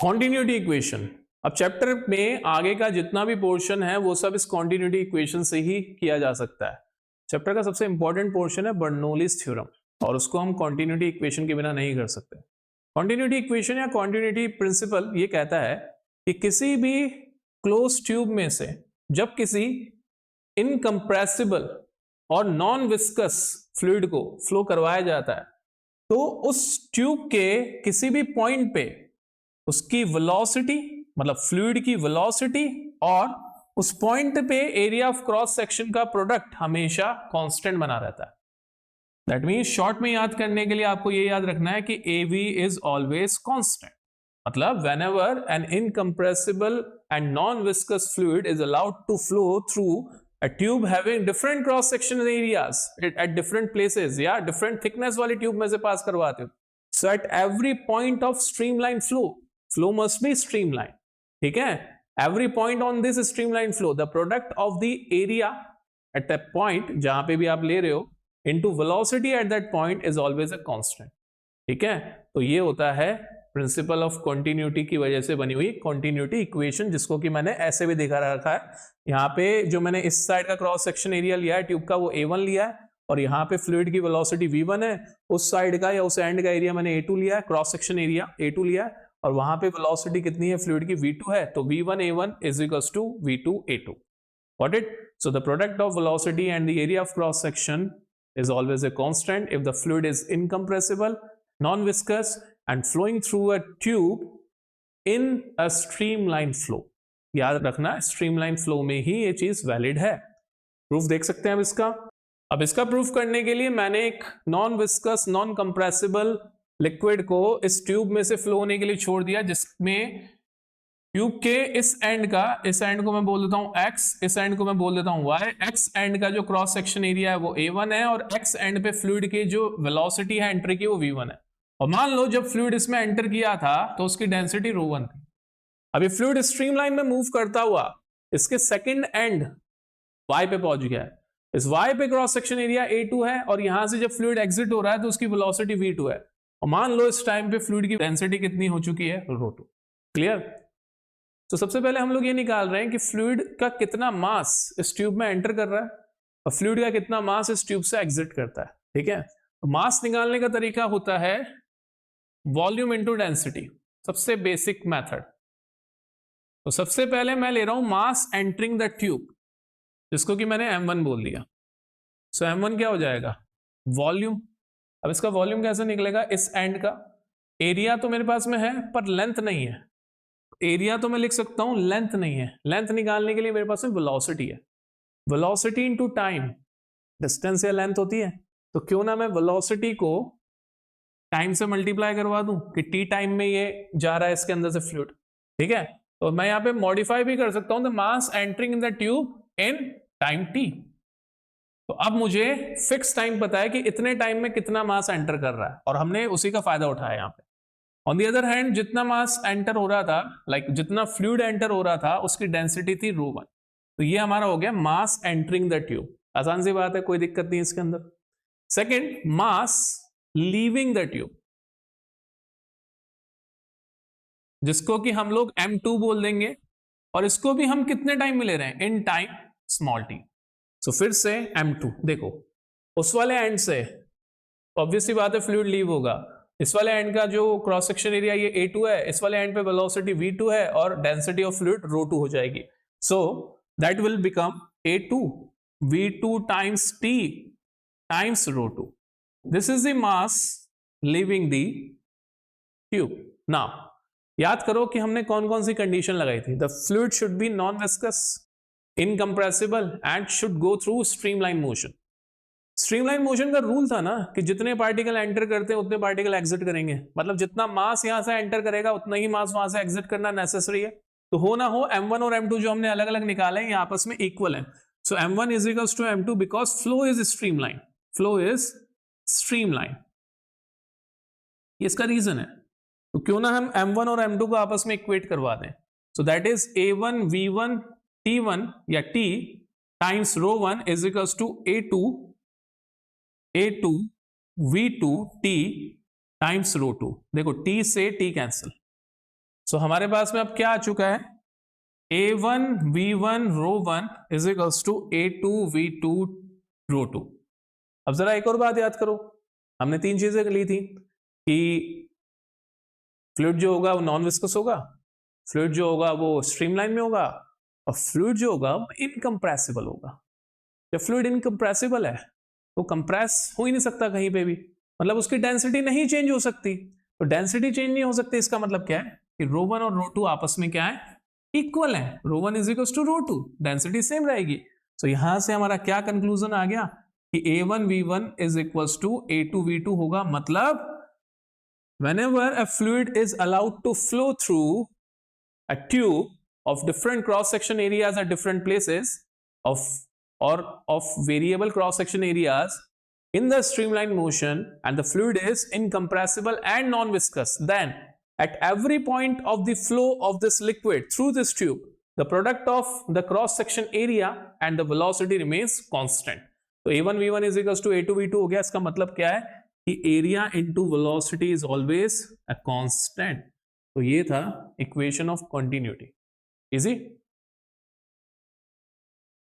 Continuity equation. अब chapter में आगे का जितना भी पोर्शन है वो सब इस कॉन्टिन्यूटी इक्वेशन से ही किया जा सकता है। चैप्टर का सबसे इंपॉर्टेंट पोर्शन है बर्नौलीज थ्योरम, और उसको हम कॉन्टिन्यूटी इक्वेशन के बिना नहीं कर सकते। कॉन्टिन्यूटी इक्वेशन या कॉन्टिन्यूटी प्रिंसिपल ये कहता है कि किसी भी क्लोज ट्यूब में से जब किसी इनकम्प्रेसिबल और नॉन विस्कस फ्लूइड को फ्लो करवाया जाता है तो उस ट्यूब के किसी भी पॉइंट पे उसकी वेलोसिटी, मतलब फ्लूइड की वेलोसिटी, और उस पॉइंट पे एरिया ऑफ क्रॉस सेक्शन का प्रोडक्ट हमेशा कांस्टेंट बना रहता है। दैट मींस शॉर्ट में याद करने के लिए आपको ये याद रखना है कि AV इज ऑलवेज कांस्टेंट। मतलब whenever an incompressible and non-viscous fluid is allowed to flow through a tube having different cross section areas at different places, या different thickness वाली ट्यूब में से पास करवाते हो, so at every point of streamline flow must be streamline, ठीक है? Every point on this streamline flow, the product of the area at that point जहां पे भी आप ले रहे हो into velocity at that point is always a constant, ठीक है? तो ये होता है प्रिंसिपल ऑफ कॉन्टिन्यूटी की वजह से बनी हुई कॉन्टिन्यूटी इक्वेशन, जिसको कि मैंने ऐसे भी दिखा रखा है। यहाँ पे जो मैंने इस साइड का क्रॉस सेक्शन एरिया लिया है ट्यूब का वो A1 लिया है, और यहाँ पे फ्लूइड की वेलोसिटी V1 है। उस साइड का या उस एंड का एरिया मैंने A2 लिया है, क्रॉस सेक्शन एरिया A2 लिया है, और वहां पे वेलोसिटी कितनी है फ्लूइड की V2 है, तो V1 A1 is equals to V2 A2। Got it? So the product of velocity and the area of cross section is always a constant if the fluid is incompressible, non-viscous and flowing through a tube in a streamline flow। याद रखना streamline flow में ही ये चीज valid है। Proof देख सकते हैं अब इसका। अब इसका प्रूफ करने के लिए मैंने एक non viscous non compressible liquid को इस ट्यूब में से फ्लो होने के लिए छोड़ दिया, जिसमें ट्यूब के इस एंड को मैं बोल देता हूं x, इस एंड को मैं बोल देता हूं y। x एंड का जो क्रॉस सेक्शन एरिया है वो A1 है, और x एंड पे फ्लूइड की जो वेलोसिटी है एंट्री की वो V1 है। और मान लो जब फ्लूइड इसमें एंटर किया था तो उसकी डेंसिटी ρ1 थी। अभी फ्लूइड स्ट्रीमलाइन में मूव करता हुआ इसके सेकंड एंड y पे पहुंच गया है। इस y पे क्रॉस सेक्शन एरिया A2 है, और यहां से जब फ्लूइड एग्जिट हो रहा है तो उसकी वेलोसिटी V2 है। और मान लो इस टाइम पे फ्लूइड की डेंसिटी कितनी हो चुकी है, ρ2। क्लियर? तो सबसे पहले हम लोग ये निकाल रहे हैं कि फ्लूइड का कितना मास इस ट्यूब में एंटर कर रहा है और फ्लूइड का कितना मास इस ट्यूब से एग्जिट करता है, ठीक है? तो मास निकालने का तरीका होता है वॉल्यूम इनटू डेंसिटी, सबसे बेसिक मेथड। तो सबसे पहले मैं ले रहा हूं मास एंटरिंग द ट्यूब, जिसको कि मैंने M1 बोल दिया। सो M1 क्या हो जाएगा, वॉल्यूम। अब इसका वॉल्यूम कैसे निकलेगा, इस एंड का एरिया तो मेरे पास में है पर लेंथ नहीं है। एरिया तो मैं लिख सकता हूं, लेंथ नहीं है। लेंथ निकालने के लिए मेरे पास में वेलोसिटी है। वेलोसिटी इनटू टाइम, डिस्टेंस या लेंथ होती है, तो क्यों ना मैं वेलोसिटी को टाइम से मल्टीप्लाई करवा दूं कि t टाइम में ये जा रहा है इसके अंदर से फ्लूइड, ठीक है? तो मैं यहां पे मॉडिफाई भी कर सकता हूं, the mass entering in the tube in time t। तो अब मुझे फिक्स टाइम पता है कि इतने टाइम में कितना मास एंटर कर रहा है, और हमने उसी का फायदा उठाया यहां पे। ऑन दी अदर हैंड जितना मास एंटर हो रहा था, जितना फ्लूइड एंटर हो रहा था, उसकी डेंसिटी थी ρ1। तो ये हमारा हो गया मास एंटरिंग द ट्यूब। आसान सी बात है, कोई दिक्कत नहीं इसके अंदर। Second, mass leaving the tube, जिसको कि हम लोग M2 बोल देंगे, और इसको भी हम कितने टाइम में ले रहे हैं, इन टाइम स्मॉल t। सो फिर से M2, देखो उस वाले एंड से ऑब्वियसली बात है फ्लूइड लीव होगा। इस वाले एंड का जो क्रॉस सेक्शन एरिया ये A2 है, इस वाले एंड पे वेलोसिटी V2 है, और डेंसिटी ऑफ फ्लूइड ρ2 हो जाएगी। So that will become A2 V2 times T times ρ2। This is the mass leaving the tube. Now याद करो कि हमने कौन कौन सी कंडीशन लगाई थी। The fluid should be non viscous, incompressible and should go through streamline motion. Streamline motion का rule था ना कि जितने पार्टिकल एंटर करते हैं उतने पार्टिकल एग्जिट करेंगे। मतलब जितना मास यहां से एंटर करेगा उतना ही मास वहां से एग्जिट करना नेसेसरी है। तो हो ना हो M1 और M2 जो हमने अलग अलग निकाले हैं ये आपस में इक्वल है। So M1 is equals to M2 because flow is streamline. Flow is streamline, ये इसका रीजन है। तो क्यों ना हम M1 और M2 को आपस में इक्वेट करवा दें। So that is A1 V1 T1 या T times ρ1 is equals to A2 V2 T times ρ2। देखो T से T कैंसिल, सो हमारे पास में अब क्या आ चुका है, A1 V1 rho 1 is equals to A2 V2 rho 2। अब जरा एक और बात याद करो, हमने तीन चीजें ली थी कि फ्लूइड जो होगा वो नॉन विस्कस होगा, फ्लूइड जो होगा वो स्ट्रीमलाइन में होगा, और फ्लूइड जो होगा वो इनकम्प्रेसिबल होगा। जब फ्लूइड इनकम्प्रेसिबल है तो कंप्रेस हो ही नहीं सकता कहीं पे भी, मतलब उसकी डेंसिटी नहीं चेंज हो सकती। तो डेंसिटी चेंज नहीं हो सकती, इसका मतलब क्या है कि रो 1 और रो 2 आपस में क्या है, इक्वल है। Rho 1 is equal to rho 2, density same रहेगी। तो यहां से हमारा क्या कंक्लूजन आ गया कि A1 V1 is equal to A2 V2 होगा। मतलब whenever a fluid is allowed to flow through a tube of different cross section areas at different places of or of variable cross section areas in the streamline motion, and the fluid is incompressible and non viscous, then at every point of the flow of this liquid through this tube, the product of the cross section area and the velocity remains constant. तो A1 V1 is equals to A2 V2 हो गया। इसका मतलब क्या है कि area into velocity is always a constant. तो ये था इक्वेशन ऑफ कंटिन्यूटी। इजी।